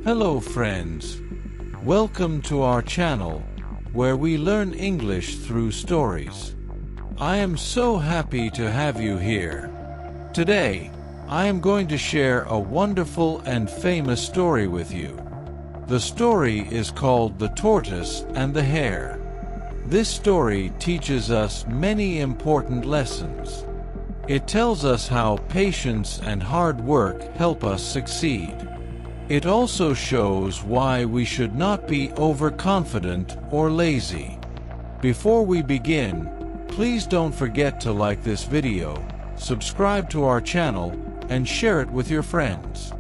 Hello friends. Welcome to our channel, where we learn English through stories. I am so happy to have you here. Today, I am going to share a wonderful and famous story with you. The story is called The Tortoise and the Hare. This story teaches us many important lessons. It tells us how patience and hard work help us succeed. It also shows why we should not be overconfident or lazy. Before we begin, please don't forget to like this video, subscribe to our channel, and share it with your friends.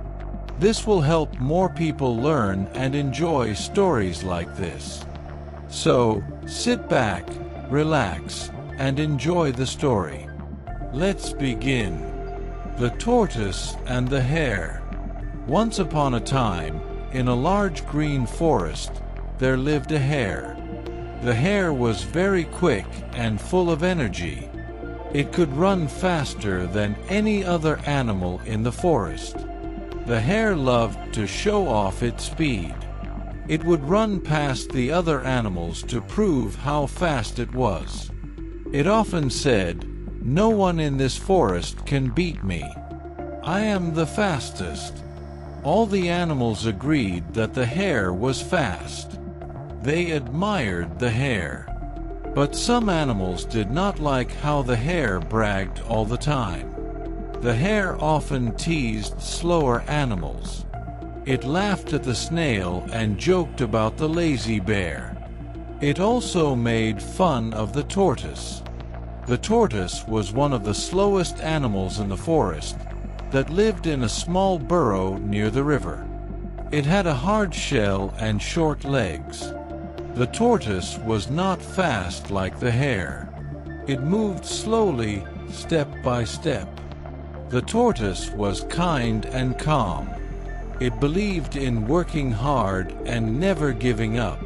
This will help more people learn and enjoy stories like this. So, sit back, relax, and enjoy the story. Let's begin. The Tortoise and the Hare. Once upon a time, in a large green forest, there lived a hare. The hare was very quick and full of energy. It could run faster than any other animal in the forest. The hare loved to show off its speed. It would run past the other animals to prove how fast it was. It often said, "No one in this forest can beat me. I am the fastest." All the animals agreed that the hare was fast. They admired the hare. But some animals did not like how the hare bragged all the time. The hare often teased slower animals. It laughed at the snail and joked about the lazy bear. It also made fun of the tortoise. The tortoise was one of the slowest animals in the forest, that lived in a small burrow near the river. It had a hard shell and short legs. The tortoise was not fast like the hare. It moved slowly, step by step. The tortoise was kind and calm. It believed in working hard and never giving up.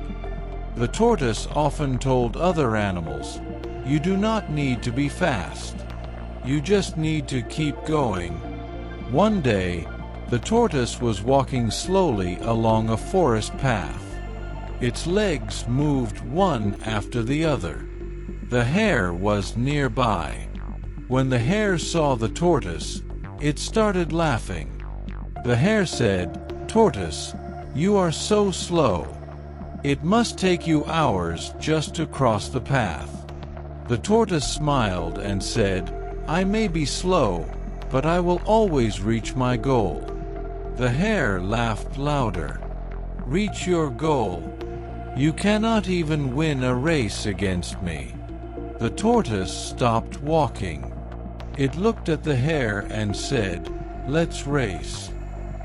The tortoise often told other animals, "You do not need to be fast. You just need to keep going." One day, the tortoise was walking slowly along a forest path. Its legs moved one after the other. The hare was nearby. When the hare saw the tortoise, it started laughing. The hare said, "Tortoise, you are so slow. It must take you hours just to cross the path." The tortoise smiled and said, "I may be slow, but I will always reach my goal." The hare laughed louder. "Reach your goal? You cannot even win a race against me." The tortoise stopped walking. It looked at the hare and said, "Let's race.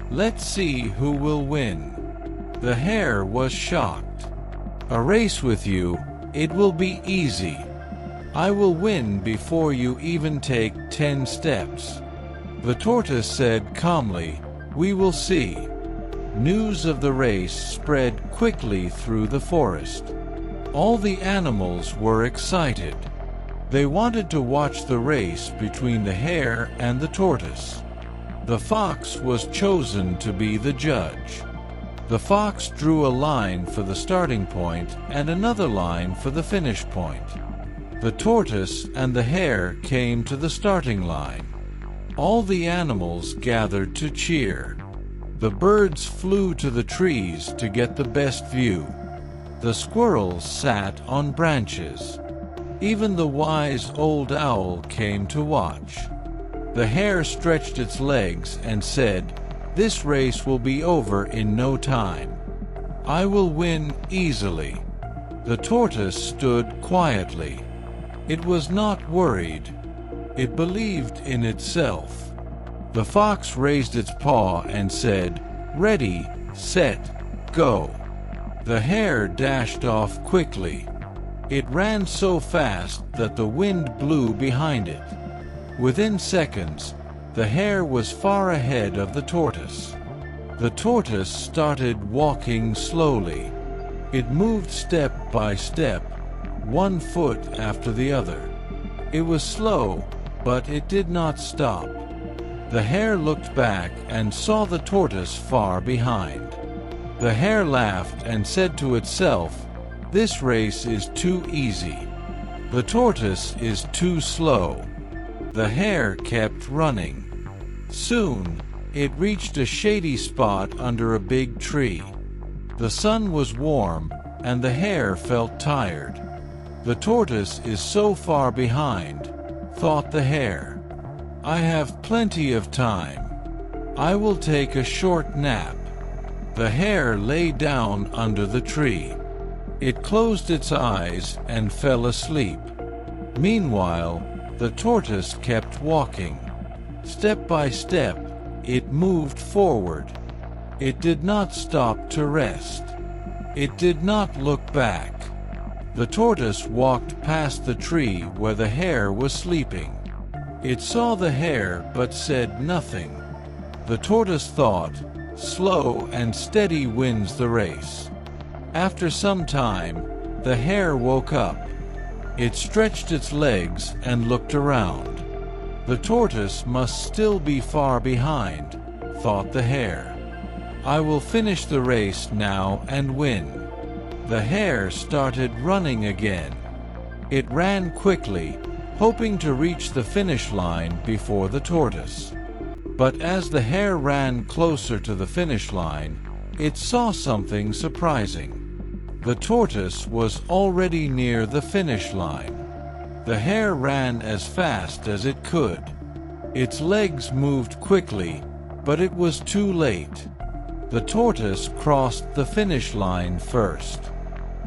Let's see who will win." The hare was shocked. "A race with you? It will be easy. I will win before you even take 10 steps." The tortoise said calmly, "We will see." News of the race spread quickly through the forest. All the animals were excited. They wanted to watch the race between the hare and the tortoise. The fox was chosen to be the judge. The fox drew a line for the starting point and another line for the finish point. The tortoise and the hare came to the starting line. All the animals gathered to cheer. The birds flew to the trees to get the best view. The squirrels sat on branches. Even the wise old owl came to watch. The hare stretched its legs and said, "This race will be over in no time. I will win easily." The tortoise stood quietly. It was not worried. It believed in itself. The fox raised its paw and said, "Ready, set, go." The hare dashed off quickly. It ran so fast that the wind blew behind it. Within seconds, the hare was far ahead of the tortoise. The tortoise started walking slowly. It moved step by step, one foot after the other. It was slow, but it did not stop. The hare looked back and saw the tortoise far behind. The hare laughed and said to itself, "This race is too easy. The tortoise is too slow." The hare kept running. Soon, it reached a shady spot under a big tree. The sun was warm, and the hare felt tired. "The tortoise is so far behind," thought the hare. "I have plenty of time. I will take a short nap." The hare lay down under the tree. It closed its eyes and fell asleep. Meanwhile, the tortoise kept walking. Step by step, it moved forward. It did not stop to rest. It did not look back. The tortoise walked past the tree where the hare was sleeping. It saw the hare but said nothing. The tortoise thought, "Slow and steady wins the race." After some time, the hare woke up. It stretched its legs and looked around. The tortoise must still be far behind, thought the hare. "I will finish the race now and win." The hare started running again. It ran quickly, hoping to reach the finish line before the tortoise. But as the hare ran closer to the finish line, it saw something surprising. The tortoise was already near the finish line. The hare ran as fast as it could. Its legs moved quickly, but it was too late. The tortoise crossed the finish line first.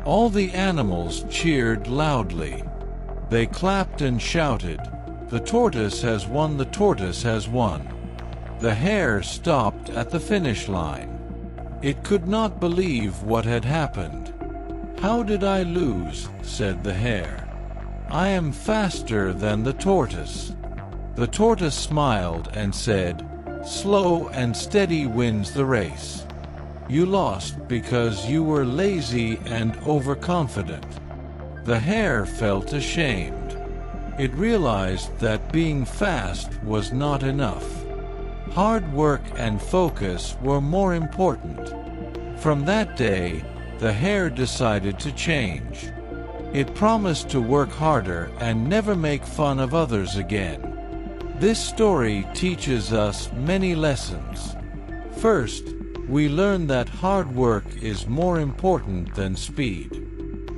All the animals cheered loudly. They clapped and shouted, "The tortoise has won! The tortoise has won!" The hare stopped at the finish line. It could not believe what had happened. "How did I lose?" said the hare. "I am faster than the tortoise." The tortoise smiled and said, "Slow and steady wins the race. You lost because you were lazy and overconfident." The hare felt ashamed. It realized that being fast was not enough. Hard work and focus were more important. From that day, the hare decided to change. It promised to work harder and never make fun of others again. This story teaches us many lessons. First, we learn that hard work is more important than speed.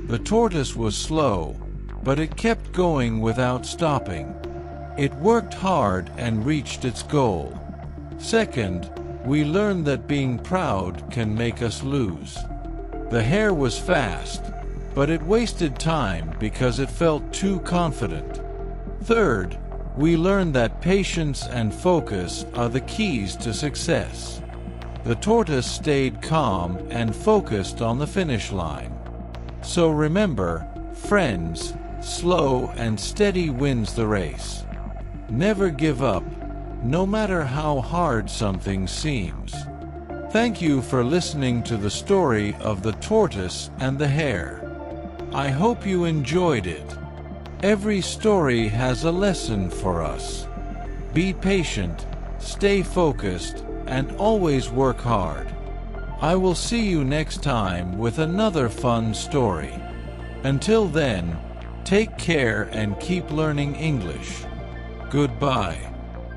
The tortoise was slow, but it kept going without stopping. It worked hard and reached its goal. Second, we learn that being proud can make us lose. The hare was fast, but it wasted time because it felt too confident. Third, we learn that patience and focus are the keys to success. The tortoise stayed calm and focused on the finish line. So remember, friends, slow and steady wins the race. Never give up, no matter how hard something seems. Thank you for listening to the story of the tortoise and the hare. I hope you enjoyed it. Every story has a lesson for us. Be patient, stay focused, and always work hard. I will see you next time with another fun story. Until then, take care and keep learning English. Goodbye.